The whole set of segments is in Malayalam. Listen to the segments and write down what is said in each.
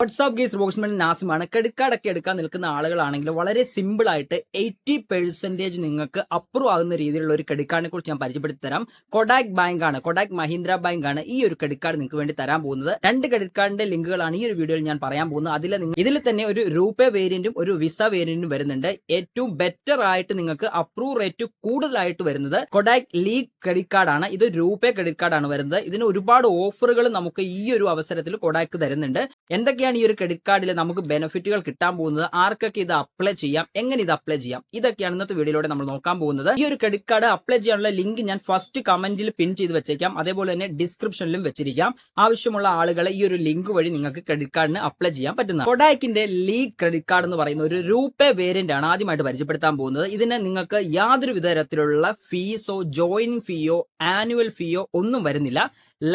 വാട്സ്ആപ്പ് ഗേസ് ബോക്സ്മാൻ നാസിമാണ്. ക്രെഡിറ്റ് കാർഡ് ഒക്കെ എടുക്കാൻ നിൽക്കുന്ന ആളുകളാണെങ്കിൽ വളരെ സിമ്പിൾ ആയിട്ട് 80% നിങ്ങൾക്ക് അപ്രൂവ് ആകുന്ന രീതിയിലുള്ള ഒരു ക്രെഡിറ്റ് കാർഡിനെ കുറിച്ച് ഞാൻ പരിചയപ്പെടുത്തി തരാം. കൊടാക് ബാങ്ക് ആണ്, കൊടാക് മഹീന്ദ്ര ബാങ്ക് ആണ് ഈ ഒരു ക്രെഡിറ്റ് കാർഡ് നിങ്ങൾക്ക് വേണ്ടി തരാൻ പോകുന്നത്. രണ്ട് ക്രെഡിറ്റ് കാർഡിന്റെ ലിങ്കുകളാണ് ഈ ഒരു വീഡിയോയിൽ ഞാൻ പറയാൻ പോകുന്നത്. ഇതിൽ തന്നെ ഒരു റൂപേ വേരിയന്റും ഒരു വിസ വേരിയന്റും വരുന്നുണ്ട്. ഏറ്റവും ബെറ്റർ ആയിട്ട് നിങ്ങൾക്ക് അപ്രൂവ് റേറ്റ് കൂടുതലായിട്ട് വരുന്നത് കൊടാക് ലീഗ് ക്രെഡിറ്റ് കാർഡ് ആണ്. ഇത് റൂപേ ക്രെഡിറ്റ് കാർഡ് ആണ് വരുന്നത്. ഇതിന് ഒരുപാട് ഓഫറുകൾ നമുക്ക് ഈ ഒരു അവസരത്തിൽ കൊടാക് തരുന്നുണ്ട്. എന്തൊക്കെയാണ് ഈ ഒരു ക്രെഡിറ്റ് കാർഡിൽ നമുക്ക് ബെനിഫിറ്റുകൾ കിട്ടാൻ പോകുന്നത്, ആർക്കൊക്കെ ഇത് അപ്ലൈ ചെയ്യാം, എങ്ങനെ ഇത് അപ്ലൈ ചെയ്യാം, ഇതൊക്കെയാണ് ഇന്നത്തെ വീഡിയോയിലൂടെ നമ്മൾ നോക്കാൻ പോകുന്നത്. ഈ ഒരു ക്രെഡിറ്റ് കാർഡ് അപ്ലൈ ചെയ്യാനുള്ള ലിങ്ക് ഞാൻ ഫസ്റ്റ് കമന്റിൽ പിൻ ചെയ്ത് വെച്ചേക്കാം, അതേപോലെ തന്നെ ഡിസ്ക്രിപ്ഷനിലും വെച്ചിരിക്കാം. ആവശ്യമുള്ള ആളുകളെ ഈ ഒരു ലിങ്ക് വഴി നിങ്ങൾക്ക് ക്രെഡിറ്റ് കാർഡിന് അപ്ലൈ ചെയ്യാൻ പറ്റുന്ന കൊടാക്കിന്റെ ലീഗ് ക്രെഡിറ്റ് കാർഡ് എന്ന് പറയുന്ന ഒരു റൂപേ വേരിയന്റ് ആണ് ആദ്യമായിട്ട് പരിചയപ്പെടുത്താൻ പോകുന്നത്. ഇതിന് നിങ്ങൾക്ക് യാതൊരു വിധത്തിലുള്ള ഫീസോ ജോയിനിങ് ഫീയോ ആനുവൽ ഫീയോ ഒന്നും വരുന്നില്ല.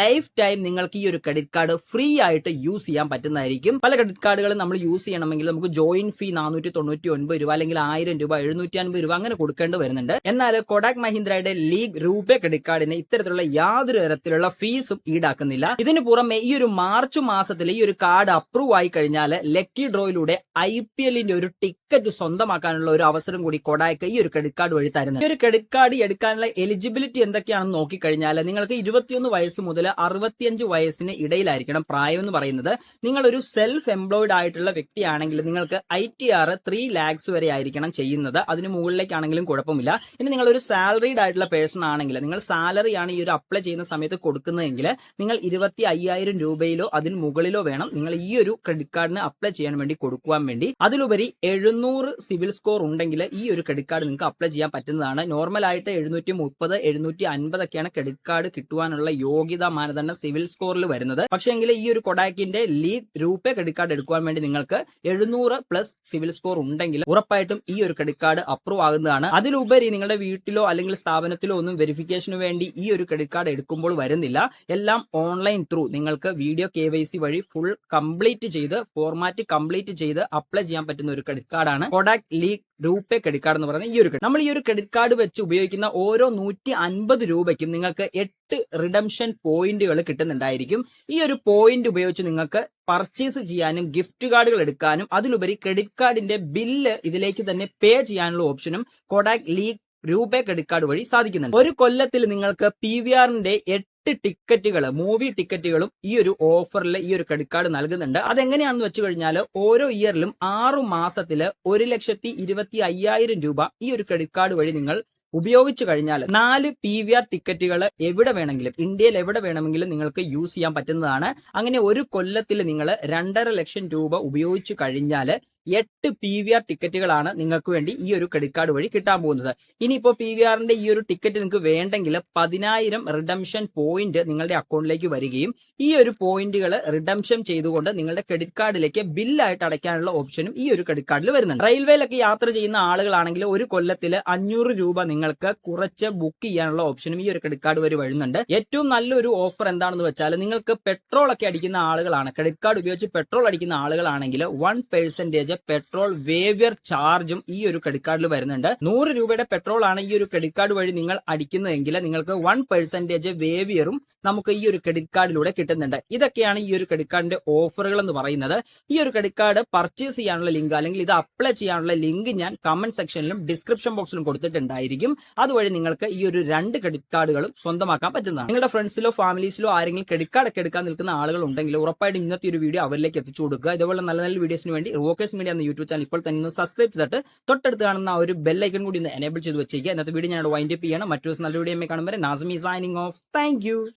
ലൈഫ് ടൈം നിങ്ങൾക്ക് ഈ ഒരു ക്രെഡിറ്റ് കാർഡ് ഫ്രീ ആയിട്ട് യൂസ് ചെയ്യാൻ പറ്റുന്നതായിരിക്കും. പല ക്രെഡിറ്റ് കാർഡുകളും നമ്മൾ യൂസ് ചെയ്യണമെങ്കിൽ നമുക്ക് ജോയിൻ ഫീ 499 രൂപ അല്ലെങ്കിൽ 1000 രൂപ 750 രൂപ അങ്ങനെ കൊടുക്കേണ്ടി വരുന്നുണ്ട്. എന്നാൽ കൊടാക് മഹീന്ദ്രയുടെ ലീഗ് റൂപേ ക്രെഡിറ്റ് കാർഡിന് ഇത്തരത്തിലുള്ള യാതൊരു തരത്തിലുള്ള ഫീസും ഈടാക്കുന്നില്ല. ഇതിനു പുറമെ ഈ ഒരു മാർച്ച് മാസത്തിൽ ഈ ഒരു കാർഡ് അപ്രൂവ് ആയി കഴിഞ്ഞാൽ ലക്കി ഡ്രോയിലൂടെ IPLന്റെ ഒരു ടിക്കറ്റ് സ്വന്തമാക്കാനുള്ള ഒരു അവസരം കൂടി കൊടാക് ഈ ഒരു ക്രെഡിറ്റ് കാർഡ് വഴി തരുന്നത്. ഈ ഒരു ക്രെഡിറ്റ് കാർഡ് എടുക്കാനുള്ള എലിജിബിലിറ്റി എന്തൊക്കെയാണെന്ന് നോക്കിക്കഴിഞ്ഞാൽ നിങ്ങൾക്ക് 21 വയസ്സ് മുതൽ 65 വയസ്സിന് ഇടയിലായിരിക്കണം പ്രായം എന്ന് പറയുന്നത്. നിങ്ങൾ ഒരു സെൽഫ് എംപ്ലോയിഡ് ആയിട്ടുള്ള വ്യക്തിയാണെങ്കിൽ നിങ്ങൾക്ക് ITR 3 lakhs വരെ ആയിരിക്കണം ചെയ്യുന്നത്. അതിന് മുകളിലേക്കാണെങ്കിലും കുഴപ്പമില്ല. ഇനി നിങ്ങൾ ഒരു സാലറീഡ് ആയിട്ടുള്ള പേഴ്സൺ ആണെങ്കിൽ, നിങ്ങൾ സാലറിയാണ് ഈ ഒരു അപ്ലൈ ചെയ്യുന്ന സമയത്ത് കൊടുക്കുന്നതെങ്കിൽ നിങ്ങൾ 25,000 രൂപയിലോ അതിന് മുകളിലോ വേണം നിങ്ങൾ ഈ ഒരു ക്രെഡിറ്റ് കാർഡിന് അപ്ലൈ ചെയ്യാൻ വേണ്ടി കൊടുക്കുവാൻ വേണ്ടി. അതിലുപരി 700 സിവിൽ സ്കോർ ഉണ്ടെങ്കിൽ ഈ ഒരു ക്രെഡിറ്റ് കാർഡ് നിങ്ങൾക്ക് അപ്ലൈ ചെയ്യാൻ പറ്റുന്നതാണ്. നോർമലായിട്ട് 730 750 ഒക്കെയാണ് ക്രെഡിറ്റ് കാർഡ് കിട്ടുവാനുള്ള യോഗ്യത മാനദണ്ഡം സിവിൽ സ്കോറിൽ വരുന്നത്. പക്ഷേ എങ്കിൽ ഈ ഒരു കൊടാക്കിന്റെ ലീഗ് റൂപേ ക്രെഡിറ്റ് കാർഡ് എടുക്കുവാൻ വേണ്ടി നിങ്ങൾക്ക് 700+ സിവിൽ സ്കോർ ഉണ്ടെങ്കിൽ ഉറപ്പായിട്ടും ഈ ഒരു ക്രെഡിറ്റ് കാർഡ് അപ്രൂവ് ആകുന്നതാണ്. അതിലുപരി നിങ്ങളുടെ വീട്ടിലോ അല്ലെങ്കിൽ സ്ഥാപനത്തിലോ ഒന്നും വെരിഫിക്കേഷന് വേണ്ടി ഈ ഒരു ക്രെഡിറ്റ് കാർഡ് എടുക്കുമ്പോൾ വരുന്നില്ല. എല്ലാം ഓൺലൈൻ ത്രൂ നിങ്ങൾക്ക് വീഡിയോ KYC വഴി ഫുൾ കംപ്ലീറ്റ് ചെയ്ത് ഫോർമാറ്റ് കംപ്ലീറ്റ് ചെയ്ത് അപ്ലൈ ചെയ്യാൻ പറ്റുന്ന ഒരു ക്രെഡിറ്റ് കാർഡാണ് Kotak league RuPay credit card എന്ന് പറയുന്നത്. ഈ ഒരു നമ്മൾ ഈ ഒരു ക്രെഡിറ്റ് കാർഡ് വെച്ച് ഉപയോഗിക്കുന്ന ഓരോ 150 രൂപയ്ക്കും നിങ്ങൾക്ക് 8 റിഡംഷൻ പോയിന്റുകൾ കിട്ടുന്നുണ്ടായിരിക്കും. ഈ ഒരു പോയിന്റ് ഉപയോഗിച്ച് നിങ്ങൾക്ക് പർച്ചേസ് ചെയ്യാനും ഗിഫ്റ്റ് കാർഡുകൾ എടുക്കാനും അതിലുപരി ക്രെഡിറ്റ് കാർഡിന്റെ ബില്ല് ഇതിലേക്ക് തന്നെ പേ ചെയ്യാനുള്ള ഓപ്ഷനും Kotak league RuPay credit card വഴി സാധിക്കുന്നുണ്ട്. ഒരു കൊല്ലത്തിൽ നിങ്ങൾക്ക് PVRന്റെ 8 ടിക്കറ്റുകൾ, മൂവി ടിക്കറ്റുകളും ഈ ഒരു ഓഫറിൽ ഈ ഒരു ക്രെഡിറ്റ് കാർഡ് നൽകുന്നുണ്ട്. അതെങ്ങനെയാണെന്ന് വെച്ച് കഴിഞ്ഞാൽ ഓരോ ഇയറിലും 6 മാസത്തിൽ 1,25,000 രൂപ ഈ ഒരു ക്രെഡിറ്റ് കാർഡ് വഴി നിങ്ങൾ ഉപയോഗിച്ചു കഴിഞ്ഞാൽ 4 PVR ടിക്കറ്റുകൾ എവിടെ വേണമെങ്കിലും ഇന്ത്യയിൽ എവിടെ വേണമെങ്കിലും നിങ്ങൾക്ക് യൂസ് ചെയ്യാൻ പറ്റുന്നതാണ്. അങ്ങനെ ഒരു കൊല്ലത്തിൽ നിങ്ങൾ 2.5 ലക്ഷം രൂപ ഉപയോഗിച്ചു കഴിഞ്ഞാൽ 8 PVR ടിക്കറ്റുകളാണ് നിങ്ങൾക്ക് വേണ്ടി ഈ ഒരു ക്രെഡിറ്റ് കാർഡ് വഴി കിട്ടാൻ പോകുന്നത്. ഇനിയിപ്പോ PVRന്റെ ഈ ഒരു ടിക്കറ്റ് നിങ്ങൾക്ക് വേണ്ടെങ്കിൽ 10,000 റിഡംഷൻ പോയിന്റ് നിങ്ങളുടെ അക്കൗണ്ടിലേക്ക് വരികയും ഈ ഒരു പോയിന്റുകൾ റിഡംഷൻ ചെയ്തുകൊണ്ട് നിങ്ങളുടെ ക്രെഡിറ്റ് കാർഡിലേക്ക് ബില്ലായിട്ട് അടയ്ക്കാനുള്ള ഓപ്ഷനും ഈ ഒരു ക്രെഡിറ്റ് കാർഡിൽ വരുന്നുണ്ട്. റെയിൽവേയിലൊക്കെ യാത്ര ചെയ്യുന്ന ആളുകളാണെങ്കിൽ ഒരു കൊല്ലത്തിൽ 500 രൂപ നിങ്ങൾക്ക് കുറച്ച് ബുക്ക് ചെയ്യാനുള്ള ഓപ്ഷനും ഈ ഒരു ക്രെഡിറ്റ് കാർഡ് വഴി വരുന്നുണ്ട്. ഏറ്റവും നല്ലൊരു ഓഫർ എന്താണെന്ന് വെച്ചാൽ നിങ്ങൾക്ക് പെട്രോൾ ഒക്കെ അടിക്കുന്ന ആളുകളാണ്, ക്രെഡിറ്റ് കാർഡ് ഉപയോഗിച്ച് പെട്രോൾ അടിക്കുന്ന ആളുകളാണെങ്കിൽ 1% പെട്രോൾ വേവിയർ ചാർജും ഈ ഒരു ക്രെഡിറ്റ് കാർഡിൽ വരുന്നുണ്ട്. 100 രൂപയുടെ പെട്രോൾ ആണ് ഈ ഒരു ക്രെഡിറ്റ് കാർഡ് വഴി നിങ്ങൾ അടിക്കുന്നതെങ്കിൽ നിങ്ങൾക്ക് 1% വേവിയറും നമുക്ക് ഈ ഒരു ക്രെഡിറ്റ് കാർഡിലൂടെ കിട്ടുന്നുണ്ട്. ഇതൊക്കെയാണ് ഈ ഒരു ക്രെഡിറ്റ് കാർഡിന്റെ ഓഫറുകൾ എന്ന് പറയുന്നത്. ഈ ഒരു ക്രെഡിറ്റ് കാർഡ് പർച്ചേസ് ചെയ്യാനുള്ള ലിങ്ക് അല്ലെങ്കിൽ ഇത് അപ്ലൈ ചെയ്യാനുള്ള ലിങ്ക് ഞാൻ കമന്റ് സെക്ഷനിലും ഡിസ്ക്രിപ്ഷൻ ബോക്സിലും കൊടുത്തിട്ടുണ്ടായിരിക്കും. അതുവഴി നിങ്ങൾക്ക് ഈ ഒരു 2 ക്രെഡിറ്റ് കാർഡുകളും സ്വന്തമാക്കാൻ പറ്റുന്നതാണ്. നിങ്ങളുടെ ഫ്രണ്ട്സിലോ ഫാമിലീസിലോ ആരെങ്കിലും ക്രെഡിറ്റ് കാർഡ് ഒക്കെ എടുക്കാൻ നിൽക്കുന്ന ആളുകൾ ഉണ്ടെങ്കിൽ ഉറപ്പായിട്ടും ഇന്നത്തെ ഒരു വീഡിയോ അവരിലേക്ക് എത്തിച്ചു കൊടുക്കുക. ഇതുപോലെ നല്ല നല്ല വീഡിയോസിന് വേണ്ടി റോക്കേഴ്സ് മീഡിയ എന്ന യൂട്യൂബ് ചാനൽ ഇപ്പോൾ തന്നെ സബ്സ്ക്രൈബ് ചെയ്തിട്ട് തൊട്ടടുത്ത് കാണുന്ന ഒരു ബെൽ ഐക്കൺ കൂടി ഒന്ന് എനേബിൾ ചെയ്ത് വെച്ചേക്കുക. ഇന്നത്തെ വീഡിയോ ഞാൻ വൈൻഡ് അപ്പ് ചെയ്യണം. മറ്റൊരു നല്ല വീഡിയോ കാണുമ്പോൾ Nasimi signing off. Thank you.